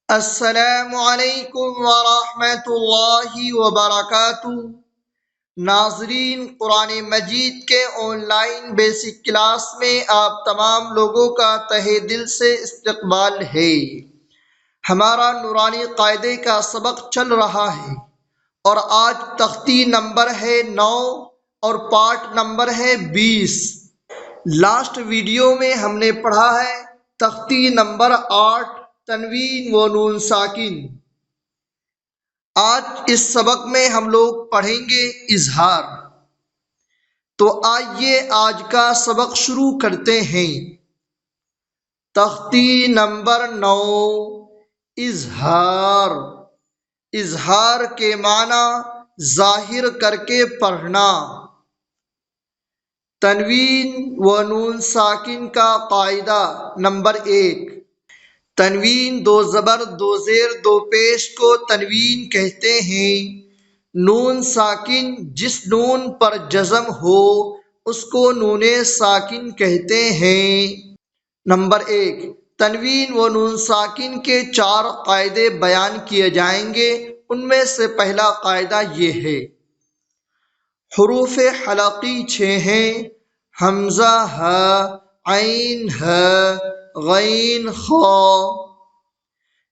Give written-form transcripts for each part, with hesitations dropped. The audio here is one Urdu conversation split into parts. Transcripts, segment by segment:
السلام علیکم ورحمۃ اللہ وبرکاتہ۔ ناظرین، قرآن مجید کے آن لائن بیسک کلاس میں آپ تمام لوگوں کا تہہ دل سے استقبال ہے۔ ہمارا نورانی قاعدے کا سبق چل رہا ہے اور آج تختی نمبر ہے 9 اور پارٹ نمبر ہے 20۔ لاسٹ ویڈیو میں ہم نے پڑھا ہے تختی نمبر 8 تنوین و نون ساکن۔ آج اس سبق میں ہم لوگ پڑھیں گے اظہار۔ تو آئیے آج کا سبق شروع کرتے ہیں۔ تختی نمبر 9 اظہار۔ اظہار کے معنی ظاہر کر کے پڑھنا۔ تنوین و نون ساکن کا قاعدہ نمبر 1۔ تنوین دو زبر دو زیر دو پیش کو تنوین کہتے ہیں۔ نون ساکن جس نون پر جزم ہو اس کو نون ساکن کہتے ہیں۔ نمبر 1، تنوین و نون ساکن کے 4 قاعدے بیان کیے جائیں گے۔ ان میں سے پہلا قاعدہ یہ ہے، حروف حلقی 6 ہیں: حمزہ، ہ، عین، ہ، غین، خا۔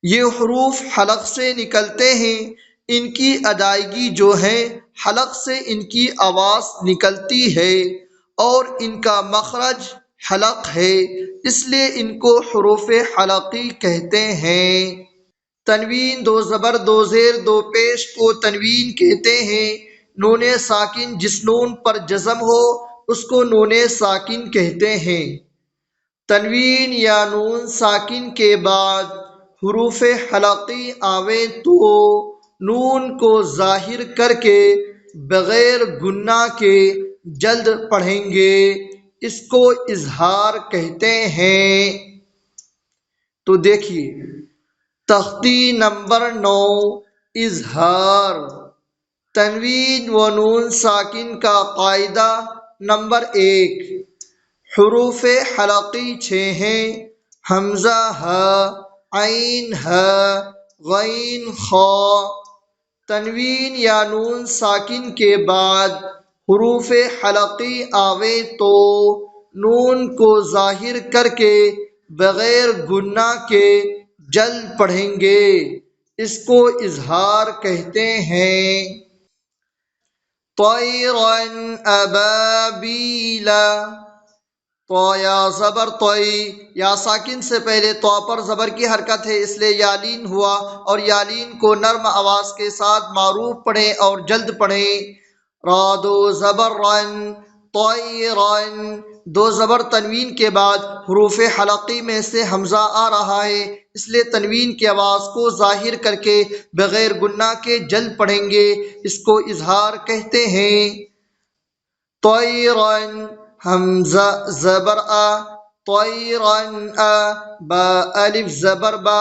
یہ حروف حلق سے نکلتے ہیں۔ ان کی ادائیگی جو ہے حلق سے ان کی آواز نکلتی ہے اور ان کا مخرج حلق ہے، اس لیے ان کو حروف حلقی کہتے ہیں۔ تنوین دو زبر دو زیر دو پیش کو تنوین کہتے ہیں۔ نون ساکن جس نون پر جزم ہو اس کو نون ساکن کہتے ہیں۔ تنوین یا نون ساکن کے بعد حروف حلقی آویں تو نون کو ظاہر کر کے بغیر گنہ کے جلد پڑھیں گے، اس کو اظہار کہتے ہیں۔ تو دیکھیے تختی نمبر 9 اظہار۔ تنوین و نون ساکن کا قاعدہ نمبر 1، حروف حلقی 6 ہیں: حمزہ، ہ، عین، ہ، غین، خا۔ تنوین یا نون ساکن کے بعد حروف حلقی آویں تو نون کو ظاہر کر کے بغیر گنہ کے جلد پڑھیں گے، اس کو اظہار کہتے ہیں۔ طیرا ابابیل۔ تو یا زبر طی، یا ساکن سے پہلے تو پر زبر کی حرکت ہے، اس لیے یالین ہوا، اور یالین کو نرم آواز کے ساتھ معروف پڑھیں اور جلد پڑھیں۔ را دو زبر رن، طیرن۔ دو زبر تنوین کے بعد حروف حلقی میں سے حمزہ آ رہا ہے، اس لیے تنوین کی آواز کو ظاہر کر کے بغیر گنہ کے جلد پڑھیں گے، اس کو اظہار کہتے ہیں۔ طیرن، حمزہ زبر آ، طیرن آ، با الف زبر با۔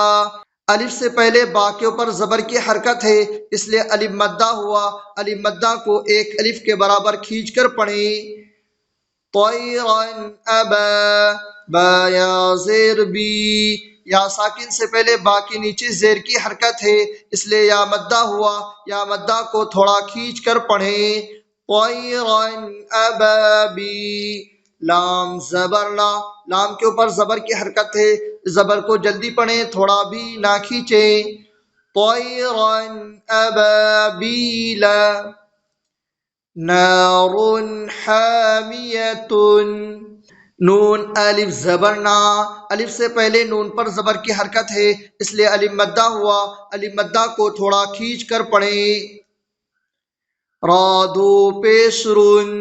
الف سے پہلے با کے اوپر زبر کی حرکت ہے، اس لیے الف مدہ ہوا، الف مدہ کو ایک الف کے برابر کھینچ کر پڑھیں۔ طیرن ابا، با یا زیر بی۔ یا ساکن سے پہلے با کے نیچے زیر کی حرکت ہے، اس لیے یا مدہ ہوا، یا مدہ کو تھوڑا کھینچ کر پڑھیں۔ طیرن ابابی، لام زبر لا، لام کے اوپر زبر کی حرکت ہے، زبر کو جلدی پڑھیں، تھوڑا بھی نہ کھینچیں۔ طیرن ابابیل۔ نار حامیۃ۔ نون الف زبر نا، الف سے پہلے نون پر زبر کی حرکت ہے، اس لیے الف مدہ ہوا، الف مدہ کو تھوڑا کھینچ کر پڑھیں۔ را دو پیش رن،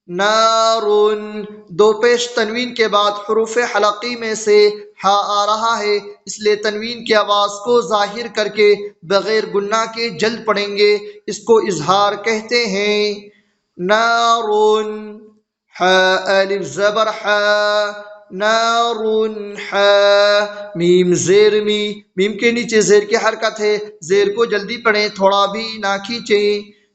نارن۔ دو پیش تنوین کے بعد حروف حلقی میں سے ہا آ رہا ہے، اس لیے تنوین کی آواز کو ظاہر کر کے بغیر گنہ کے جلد پڑھیں گے، اس کو اظہار کہتے ہیں۔ نارن، ح الف زبر ح، نارن ح۔ میم زیر می، میم کے نیچے زیر کی حرکت ہے، زیر کو جلدی پڑھیں، تھوڑا بھی نہ کھینچیں۔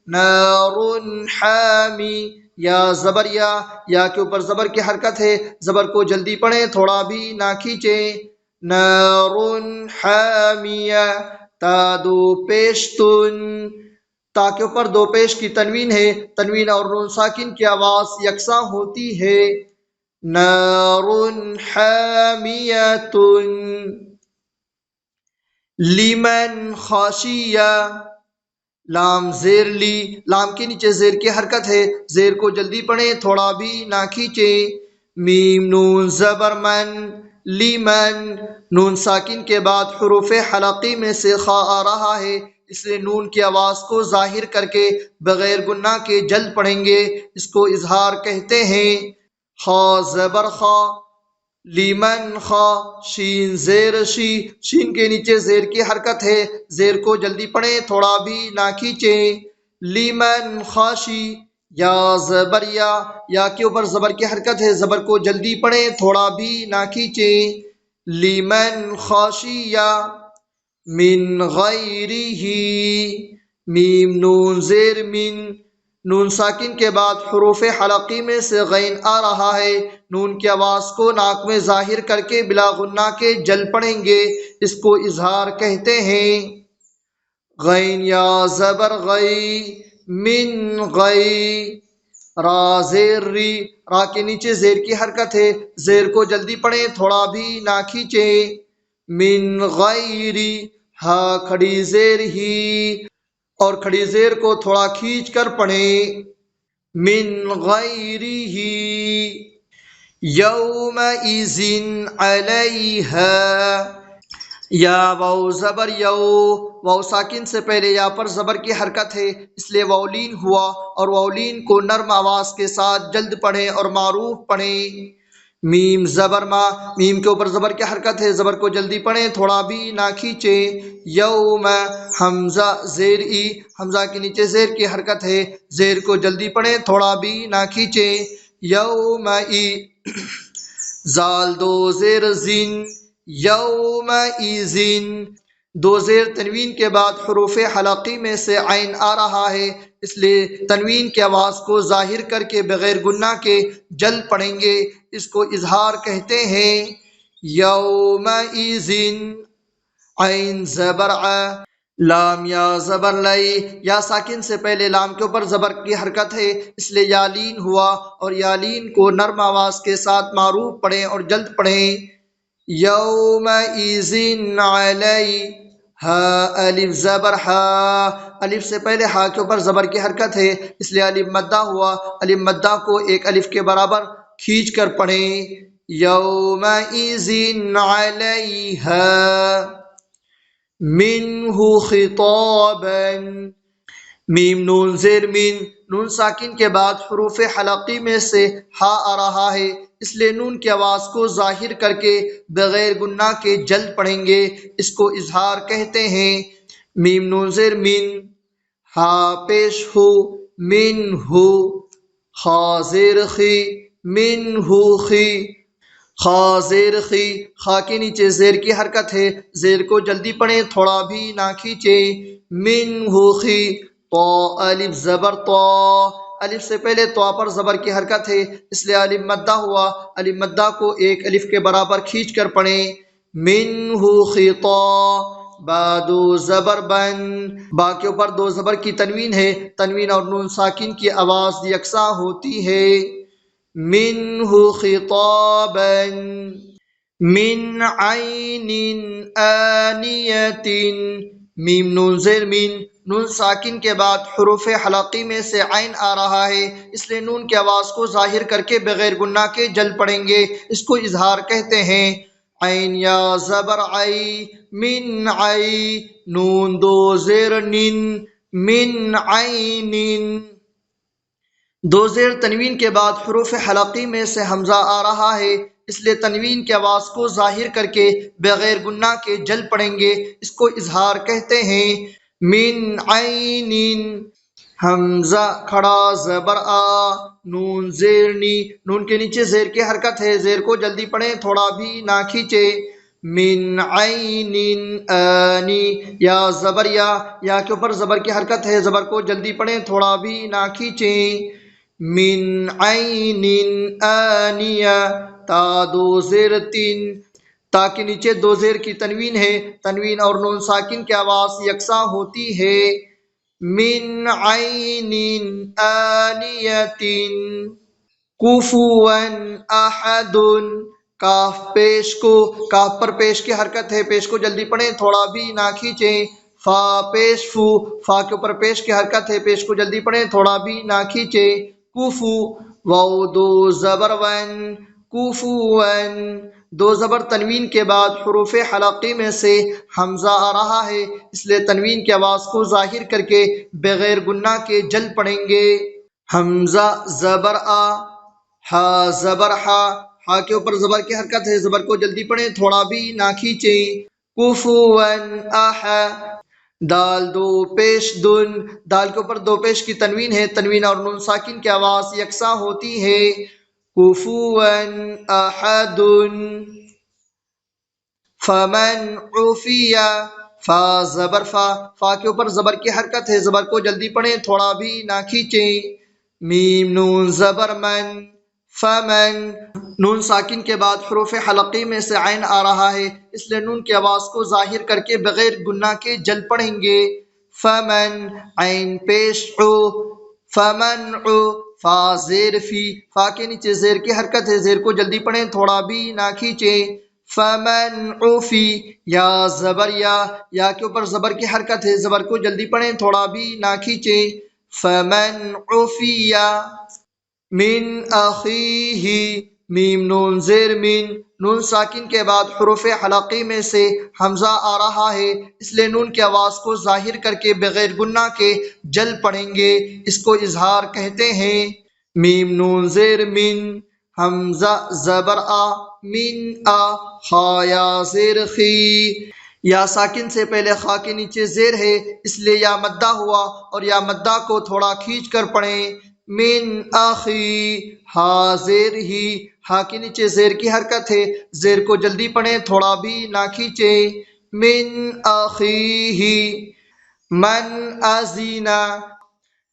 نارن حامی، یا زبر یا کے اوپر زبر کی حرکت ہے، زبر کو جلدی پڑھیں، تھوڑا بھی نہ کھینچیں۔ نار حامیہ، تا دو پیش تن، تا کے اوپر دو پیش کی تنوین ہے، تنوین اور نون ساکن کی آواز یکساں ہوتی ہے۔ نار حامیۃ، لمن خاشیہ، لام زیر لی، لام کے نیچے زیر کی حرکت ہے، زیر کو جلدی پڑھیں، تھوڑا بھی نہ کھینچیں۔ میم نون زبر من، لیمن، نون ساکن کے بعد حروف حلقی میں سے خا آ رہا ہے، اس لیے نون کی آواز کو ظاہر کر کے بغیر گناہ کے جلد پڑھیں گے، اس کو اظہار کہتے ہیں۔ خا زبر خا، لیمن خا، شین زیر شی، شین کے نیچے زیر کی حرکت ہے، زیر کو جلدی پڑھیں، تھوڑا بھی نہ کھینچیں۔ لیمن خاشی، یا زبر یا کے اوپر زبر کی حرکت ہے، زبر کو جلدی پڑھیں، تھوڑا بھی نہ کھینچیں۔ لیمن خاشیہ، من غیرہ، میم نون زیر من، نون ساکن کے بعد حروف حلقی میں سے غین آ رہا ہے، نون کی آواز کو ناک میں ظاہر کر کے بلا غنہ کے جل پڑھیں گے، اس کو اظہار کہتے ہیں۔ غین یا زبر غی، من غی، را زیر ری، را کے نیچے زیر کی حرکت ہے، زیر کو جلدی پڑھیں، تھوڑا بھی نہ کھینچیں۔ من غیری، ہا کھڑی زیر ہی، اور کھڑی زیر کو تھوڑا کھینچ کر پڑھیں۔ من غیرہ، یومئذ علیہا، یا واو زبر یو، واو ساکن سے پہلے یا پر زبر کی حرکت ہے، اس لیے واولین ہوا، اور واولین کو نرم آواز کے ساتھ جلد پڑھیں اور معروف پڑھیں۔ میم زبر ما، میم کے اوپر زبر کی حرکت ہے، زبر کو جلدی پڑھیں، تھوڑا بھی نہ کھینچیں۔ یوم، حمزہ زیر ای، حمزہ کے نیچے زیر کی حرکت ہے، زیر کو جلدی پڑھیں، تھوڑا بھی نہ کھینچیں۔ یوم ای، زال دو زیر زین، یومئذ، دو زیر تنوین کے بعد حروف حلقی میں سے عین آ رہا ہے، اس لیے تنوین کی آواز کو ظاہر کر کے بغیر گناہ کے جل پڑھیں گے، اس کو اظہار کہتے ہیں۔ یومئذ، عین زبر ع، لام یا زبر لئی، یا ساکن سے پہلے لام کے اوپر زبر کی حرکت ہے، اس لیے یالین ہوا، اور یالین کو نرم آواز کے ساتھ معروف پڑھیں اور جلد پڑھیں۔ یومئذ علیہا، الف زبر ہا، الف سے پہلے ہا کے اوپر زبر کی حرکت ہے، اس لیے الف مدہ ہوا، الف مدہ کو ایک الف کے برابر کھینچ کر پڑھیں۔ یومئذ علیہا، منہ خطابا، میم نون زیر مین، نون ساکن کے بعد حروف حلقی میں سے ہا آ رہا ہے، اس لیے نون کی آواز کو ظاہر کر کے بغیر گناہ کے جلد پڑھیں گے، اس کو اظہار کہتے ہیں۔ میم نون زیر مین، ہا پیش ہو، من ہو، خا زیر خی، من ہو خی، خا زیر خی، خا کے نیچے زیر کی حرکت ہے، زیر کو جلدی پڑھیں، تھوڑا بھی نہ کھینچیں۔ من ہو خی، تو الف زبر تو، الف سے پہلے تو پر زبر کی حرکت ہے، اس لیے الف مدہ ہوا، الف مدہ کو ایک الف کے برابر کھینچ کر پڑھیں۔ منہ خطا، با دو زبر بن، با کے اوپر دو زبر کی تنوین ہے، تنوین اور نون ساکن کی آواز یکساں ہوتی ہے۔ منہ خطابا، من عین آنیۃ، میم نون زیر مین، نون ساکن کے بعد حروف حلقی میں سے عین آ رہا ہے، اس لیے نون کی آواز کو ظاہر کر کے بغیر گناہ کے جل پڑھیں گے، اس کو اظہار کہتے ہیں۔ عین یا زبر عی، من عی، نون دو زیر نن، من عین، دو زیر تنوین کے بعد حروف حلقی میں سے حمزہ آ رہا ہے، اس لیے تنوین کی آواز کو ظاہر کر کے بغیر گناہ کے جل پڑھیں گے، اس کو اظہار کہتے ہیں۔ من عین، حمزہ کھڑا زبر آ، نون زیر نی، نون کے نیچے زیر کی حرکت ہے، زیر کو جلدی پڑھیں، تھوڑا بھی نہ کھینچے۔ من عین آنی، یا زبر یا کے اوپر زبر کی حرکت ہے، زبر کو جلدی پڑھیں، تھوڑا بھی نہ کھینچیں۔ من عین آنیہ، تا دو زیر تین، تا کے نیچے دو زیر کی تنوین ہے، تنوین اور نون ساکن کی آواز یکساں ہوتی ہے۔ من عین آنیۃ کفوا احد، کاف پیش کو، کاف پر پیش کی حرکت ہے، پیش کو جلدی پڑھیں، تھوڑا بھی نہ کھینچیں۔ فا پیش فو، فا کے اوپر پیش کی حرکت ہے، پیش کو جلدی پڑھیں، تھوڑا بھی نہ کھینچیں۔ کوفو، واو دو زبر ون، کوفون، دو زبر تنوین کے بعد حروف حلقی میں سے حمزہ آ رہا ہے، اس لیے تنوین کی آواز کو ظاہر کر کے بغیر گناہ کے جل پڑھیں گے۔ حمزہ زبر آ، ہا زبر ہا، ہا کے اوپر زبر کی حرکت ہے، زبر کو جلدی پڑھیں، تھوڑا بھی نہ کھینچیں۔ کفواً احد، دال دو پیش دن، دال کے اوپر دو پیش کی تنوین ہے، تنوین اور نون ساکن کی آواز یکساں ہوتی ہے۔ کفواً احد، فمن عفی، فا زبر فا، فا کے اوپر زبر کی حرکت ہے، زبر کو جلدی پڑھیں، تھوڑا بھی نہ کھینچیں۔ میم نون زبر من، فمن، نون ساکن کے بعد حروف حلقی میں سے عین آ رہا ہے، اس لیے نون کی آواز کو ظاہر کر کے بغیر گناہ کے جل پڑھیں گے۔ فمن، عین پیش عو، فمن عو، فا زیر فی، فا کے نیچے زیر کی حرکت ہے، زیر کو جلدی پڑھیں، تھوڑا بھی نہ کھینچیں۔ فمن عفی، یا زبر یا کے اوپر زبر کی حرکت ہے، زبر کو جلدی پڑھیں، تھوڑا بھی نہ کھینچیں۔ فمن عفی من اخیہ، میم نون زیر من، نون ساکن کے بعد حروف حلقی میں سے حمزہ آ رہا ہے، اس لیے نون کی آواز کو ظاہر کر کے بغیر گناہ کے جل پڑھیں گے، اس کو اظہار کہتے ہیں۔ میم نون زیر من، حمزہ زبر آ، من آ، خا یا زیر خی، یا ساکن سے پہلے خا کے نیچے زیر ہے، اس لیے یا مدہ ہوا اور یا مدہ کو تھوڑا کھینچ کر پڑھیں۔ من اخی، ہا زیر ہی، ہا کے نیچے زیر کی حرکت ہے، زیر کو جلدی پڑھیں، تھوڑا بھی نہ کھینچیں۔ من اخیہ، من ازینا،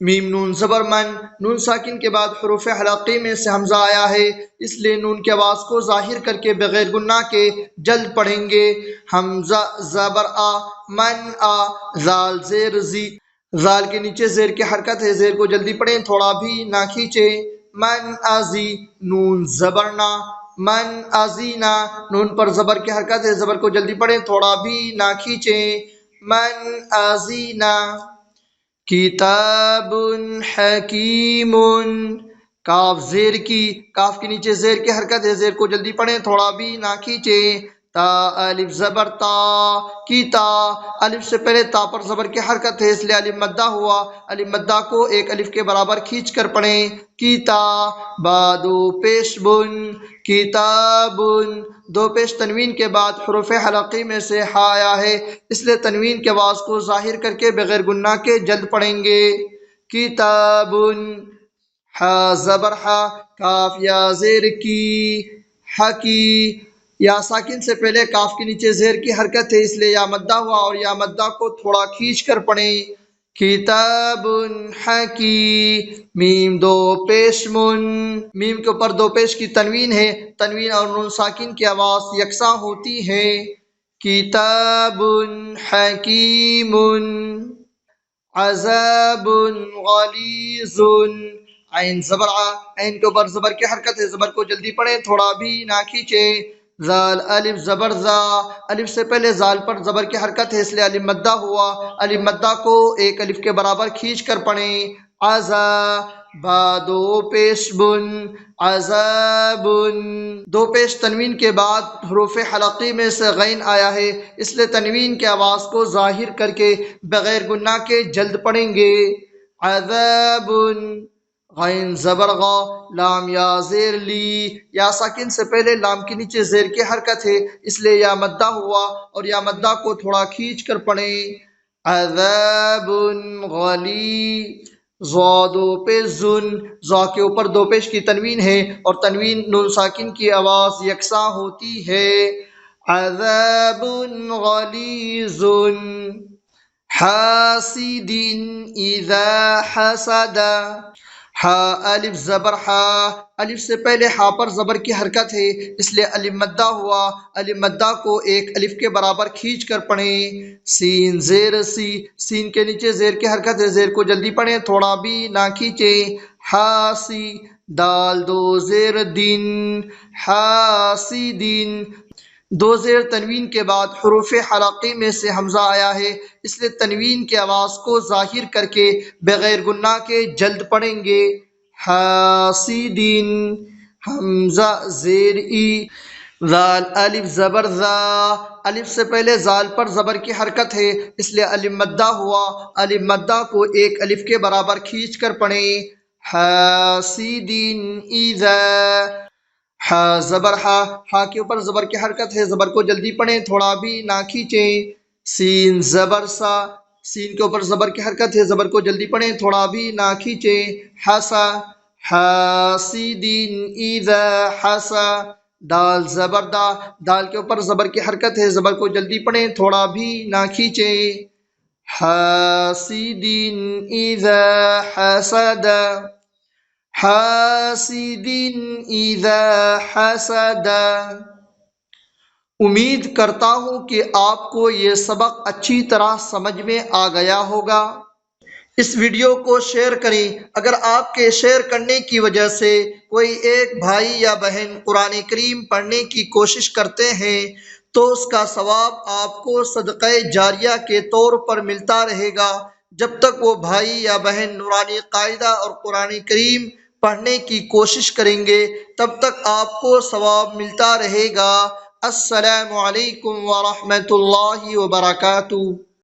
میم نون زبر من، نون ساکن کے بعد حروف حلقی میں سے حمزہ آیا ہے، اس لیے نون کی آواز کو ظاہر کر کے بغیر گناہ کے جلد پڑھیں گے۔ حمزہ زبر آ، من آ، زال زیر زی، زال کے نیچے زیر کی حرکت ہے، زیر کو جلدی پڑھیں، تھوڑا بھی نہ کھینچیں۔ من ازی، نون زبر نا، من ازینا، نون پر زبر کی حرکت ہے، زبر کو جلدی پڑھیں، تھوڑا بھی نہ کھینچیں۔ من ازینا، کتاب حکیم، کاف زیر کی، کاف کے نیچے زیر کی حرکت ہے، زیر کو جلدی پڑھیں، تھوڑا بھی نہ کھینچیں۔ تا الف زبر تا، کی تا، الف سے پہلے تا پر زبر کی حرکت ہے، اس لیے الف مدہ ہوا، الف مدہ کو ایک الف کے برابر کھینچ کر پڑھیں۔ کی تا، با دو پیش بن، کتابن، دو پیش تنوین کے بعد حروف حلقی میں سے ہا آیا ہے، اس لیے تنوین کی آواز کو ظاہر کر کے بغیر گناہ کے جلد پڑھیں گے۔ کتابن، ہا زبر ہا، کاف یا زیر کی، حکی، یا ساکن سے پہلے کاف کے نیچے زیر کی حرکت ہے، اس لیے یا مدہ ہوا اور یا مدہ کو تھوڑا کھینچ کر پڑھیں۔ کتاب حکی، میم دو پیش من، میم کے اوپر دو پیش کی تنوین ہے، تنوین اور نون ساکن کی آواز یکساں ہوتی ہے۔ کتاب حکیم، عذاب غلیظ، عین زبر آ، عین کے اوپر زبر کی حرکت ہے، زبر کو جلدی پڑھیں، تھوڑا بھی نہ کھینچیں۔ زال الف زبر زا، الف سے پہلے زال پر زبر کی حرکت ہے، اس لیے الف مدہ ہوا، الف مدہ کو ایک الف کے برابر کھینچ کر پڑھیں۔ عزا، با دو پیش بن، عذاب، دو پیش تنوین کے بعد حروف حلقی میں سے غین آیا ہے، اس لیے تنوین کی آواز کو ظاہر کر کے بغیر گناہ کے جلد پڑھیں گے۔ عذاب، غین زبر غا، لام یا زیر لی، یا ساکن سے پہلے لام کے نیچے زیر کی حرکت ہے، اس لیے یا مدہ ہوا اور یا مدہ کو تھوڑا کھینچ کر پڑھیں۔ عذاب غلیظ، زا دو پیش زن، زا کے اوپر دو پیش کی تنوین ہے اور تنوین نون ساکن کی آواز یکساں ہوتی ہے۔ عذاب غلیظ، حاسد اذا حسد، ہا الف زبر ہا، الف سے پہلے ہا پر زبر کی حرکت ہے، اس لیے الف مدہ ہوا، الف مدہ کو ایک الف کے برابر کھینچ کر پڑھیں۔ سین زیر سی، سین کے نیچے زیر کی حرکت ہے، زیر کو جلدی پڑھیں، تھوڑا بھی نہ کھینچیں۔ ہا سی، دال دو زیر دین، ہا سی دین، دو زیر تنوین کے بعد حروف حلقی میں سے حمزہ آیا ہے، اس لیے تنوین کی آواز کو ظاہر کر کے بغیر گناہ کے جلد پڑھیں گے۔ حاسدین، حمزہ زیر ای، زال الف زبر زا، الف سے پہلے زال پر زبر کی حرکت ہے، اس لیے الف مدہ ہوا، الف مدہ کو ایک الف کے برابر کھینچ کر پڑھیں۔ حاسدین اذا، ہا زبر ہا، ہا کے اوپر زبر کی حرکت ہے، زبر کو جلدی پڑھیں، تھوڑا بھی نہ کھینچیں۔ سین زبر سا، سین کے اوپر زبر کی حرکت ہے، زبر کو جلدی پڑھیں، تھوڑا بھی نہ کھینچیں۔ حسا، حاسدین اذا حسا، دال زبر دا، دال کے اوپر زبر کی حرکت ہے، زبر کو جلدی پڑھیں، تھوڑا بھی نہ کھینچیں۔ حاسدین اذا حسد، حاسد اذا حسد۔ امید کرتا ہوں کہ آپ کو یہ سبق اچھی طرح سمجھ میں آ گیا ہوگا۔ اس ویڈیو کو شیئر کریں۔ اگر آپ کے شیئر کرنے کی وجہ سے کوئی ایک بھائی یا بہن قرآن کریم پڑھنے کی کوشش کرتے ہیں تو اس کا ثواب آپ کو صدقہ جاریہ کے طور پر ملتا رہے گا جب تک وہ بھائی یا بہن نورانی قاعدہ اور قرآن کریم پڑھنے کی کوشش کریں گے، تب تک آپ کو ثواب ملتا رہے گا۔ السلام علیکم ورحمۃ اللہ وبرکاتہ۔